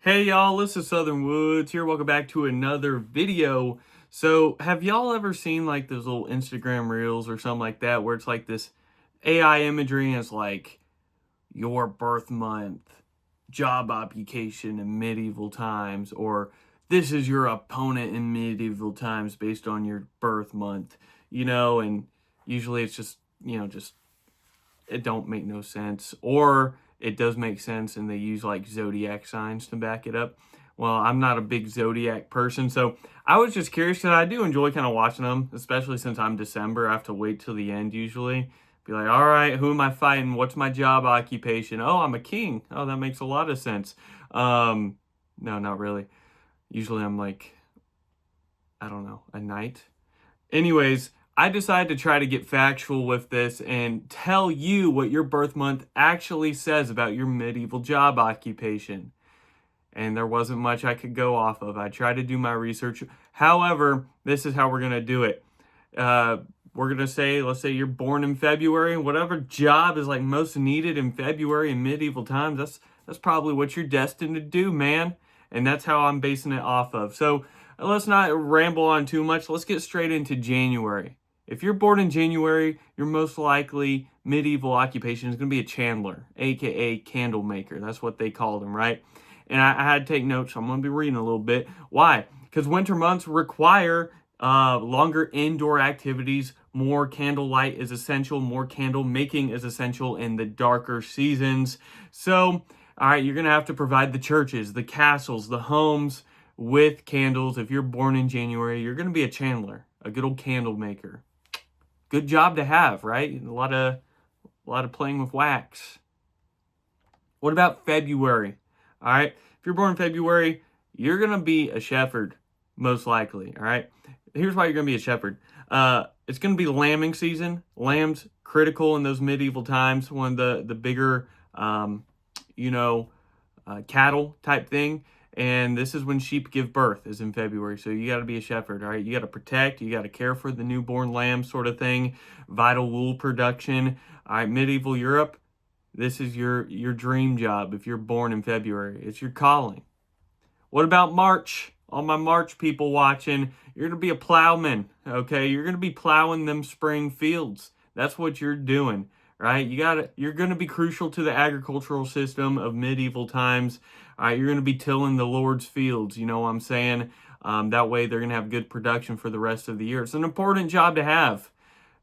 Hey y'all, this is Southern Woods here. Welcome back to another video. So, have y'all ever seen like those little Instagram reels or something like that where it's like this AI imagery and it's like your birth month, job occupation in medieval times, or this is your opponent in medieval times based on your birth month, and usually it's just it don't make no sense, or it does make sense and they use like zodiac signs to back it up. Well, I'm not a big zodiac person, so I was just curious because I do enjoy kind of watching them, especially since I'm December. I have to wait till the end usually. Be like, all right, who am I fighting? What's my job occupation? Oh, I'm a king. Oh, that makes a lot of sense. Um, no, not really. Usually I'm like, I don't know, a knight. Anyways, I decided to try to get factual with this and tell you what your birth month actually says about your medieval job occupation. And there wasn't much I could go off of. I tried to do my research. However, this is how we're going to do it. Uh, we're going to say, let's say you're born in February, whatever job is like most needed in February in medieval times, that's probably what you're destined to do, man. And that's how I'm basing it off of. So let's not ramble on too much. Let's get straight into January. If you're born in January, your most likely medieval occupation is going to be a chandler, aka candle maker. That's what they called them, right? And I had to take notes, so I'm going to be reading a little bit. Why? Because winter months require longer indoor activities. More candlelight is essential. More candle making is essential in the darker seasons. So, all right, you're going to have to provide the churches, the castles, the homes with candles. If you're born in January, you're going to be a chandler, a good old candle maker. Good job to have, right? A lot of playing with wax. What about February? All right, if you're born in February, you're gonna be a shepherd, most likely. All right, here's why you're gonna be a shepherd. It's gonna be lambing season. Lambs critical in those medieval times. One of the bigger, you know, cattle type thing. And this is when sheep give birth, is in February. So you got to be a shepherd, all right? You got to protect, you got to care for the newborn lamb, sort of thing. Vital wool production. All right, medieval Europe. This is your dream job if you're born in February. It's your calling. What about March? All my March people watching, you're going to be a plowman, okay? You're going to be plowing them spring fields. That's what you're doing, right? You're going to be crucial to the agricultural system of medieval times. All right, you're going to be tilling the Lord's fields, you know what I'm saying? That way they're going to have good production for the rest of the year. It's an important job to have.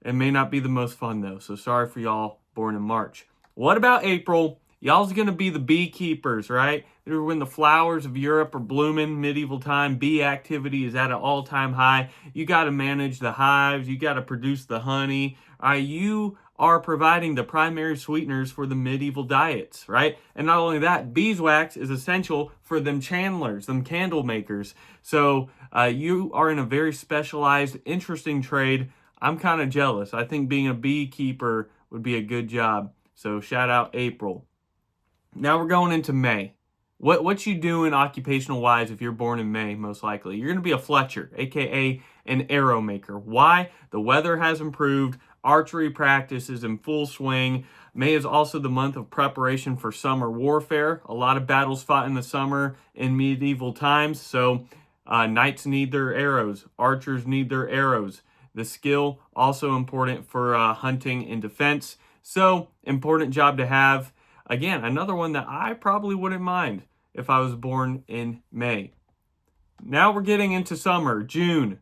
It may not be the most fun though, so sorry for y'all born in March. What about April? Y'all's gonna be the beekeepers, right? When the flowers of Europe are blooming, medieval time, bee activity is at an all-time high. You got to manage the hives. You got to produce the honey. You are providing the primary sweeteners for the medieval diets, right? And not only that, beeswax is essential for them chandlers, them candle makers. So you are in a very specialized, interesting trade. I'm kind of jealous. I think being a beekeeper would be a good job. So shout out April. Now we're going into May. What you doing occupational wise if you're born in May, most likely? You're going to be a Fletcher, aka an arrow maker. Why? The weather has improved. Archery practice is in full swing. May is also the month of preparation for summer warfare. A lot of battles fought in the summer in medieval times. So knights need their arrows. Archers need their arrows. The skill also important for hunting and defense. So important job to have. Again, another one that I probably wouldn't mind if I was born in May. Now we're getting into summer, June.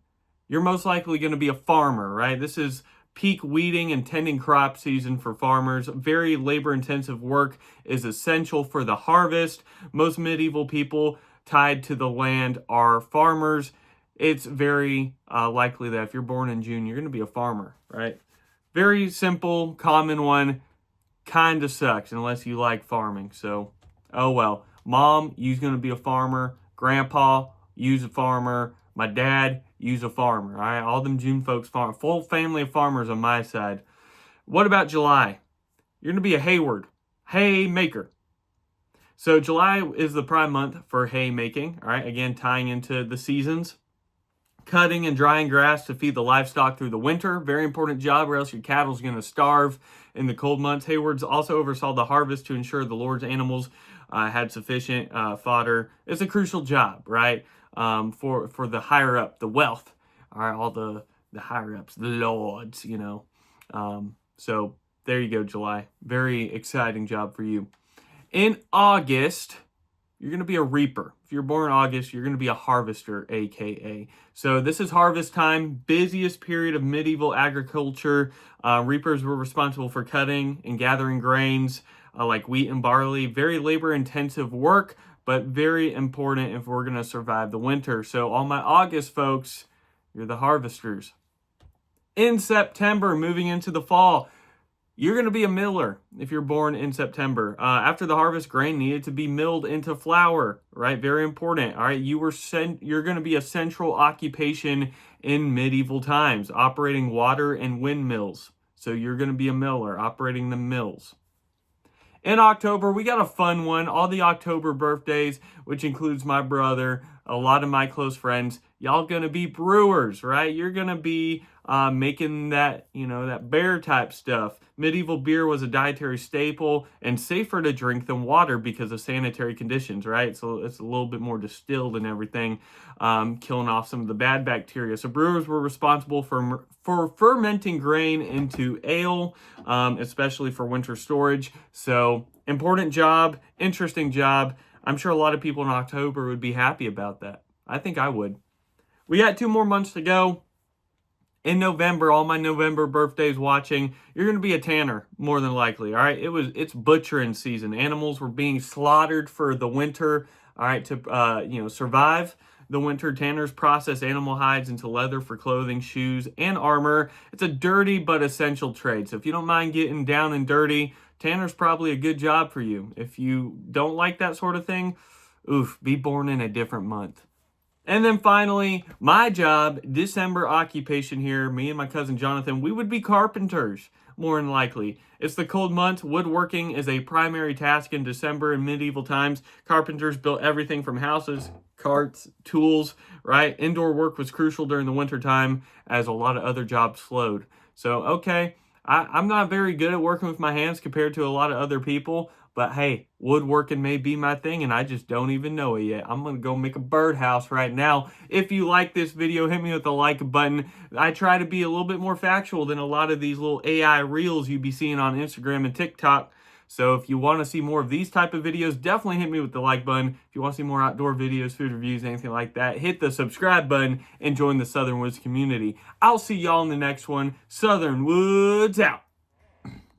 You're most likely going to be a farmer, right? This is peak weeding and tending crop season for farmers. Very labor intensive work is essential for the harvest. Most medieval people tied to the land are farmers. It's very likely that if you're born in June, you're going to be a farmer, right? Very simple, common one. Kind of sucks unless you like farming. So, oh well. Mom, you's going to be a farmer. Grandpa, you's a farmer. My dad, you's a farmer. All right, all them June folks farm. Full family of farmers on my side. What about July? You're going to be a Hayward, hay maker. So July is the prime month for hay making. All right, again tying into the seasons. Cutting and drying grass to feed the livestock through the winter. Very important job, or else your cattle's going to starve in the cold months. Haywards also oversaw the harvest to ensure the Lord's animals had sufficient fodder. It's a crucial job, right? For the higher up, the wealth, all right, all the higher ups, the lords, you know. So there you go, July. Very exciting job for you. In August, you're going to be a reaper. If you're born in August, you're going to be a harvester, aka. So this is harvest time, busiest period of medieval agriculture. Reapers were responsible for cutting and gathering grains like wheat and barley. Very labor-intensive work, but very important if we're going to survive the winter. So all my August folks, you're the harvesters. In September, moving into the fall, you're going to be a miller if you're born in September. After the harvest, grain needed to be milled into flour, right? Very important, all right? You're going to be a central occupation in medieval times, operating water and windmills. So you're going to be a miller, operating the mills. In October, we got a fun one. All the October birthdays, which includes my brother, a lot of my close friends, y'all gonna be brewers, right? You're gonna be making that, that beer type stuff. Medieval beer was a dietary staple and safer to drink than water because of sanitary conditions, right? So it's a little bit more distilled and everything, killing off some of the bad bacteria. So brewers were responsible for fermenting grain into ale, especially for winter storage. So important job, interesting job. I'm sure a lot of people in October would be happy about that. I think I would. We got 2 more months to go. In November, all my November birthdays watching, you're going to be a tanner, more than likely, all right? It's butchering season. Animals were being slaughtered for the winter, all right, to, survive the winter. Tanners process animal hides into leather for clothing, shoes, and armor. It's a dirty but essential trade. So if you don't mind getting down and dirty, tanner's probably a good job for you. If you don't like that sort of thing, be born in a different month. And then finally, my job, December occupation here, me and my cousin Jonathan, we would be carpenters, more than likely. It's the cold months. Woodworking is a primary task in December in medieval times. Carpenters built everything from houses, carts, tools, right? Indoor work was crucial during the winter time as a lot of other jobs slowed. So, okay, I'm not very good at working with my hands compared to a lot of other people, but hey, woodworking may be my thing and I just don't even know it yet. I'm going to go make a birdhouse right now. If you like this video, hit me with the like button. I try to be a little bit more factual than a lot of these little AI reels you be seeing on Instagram and TikTok. So if you want to see more of these type of videos, definitely hit me with the like button. If you want to see more outdoor videos, food reviews, anything like that, hit the subscribe button and join the Southern Woods community. I'll see y'all in the next one. Southern Woods out.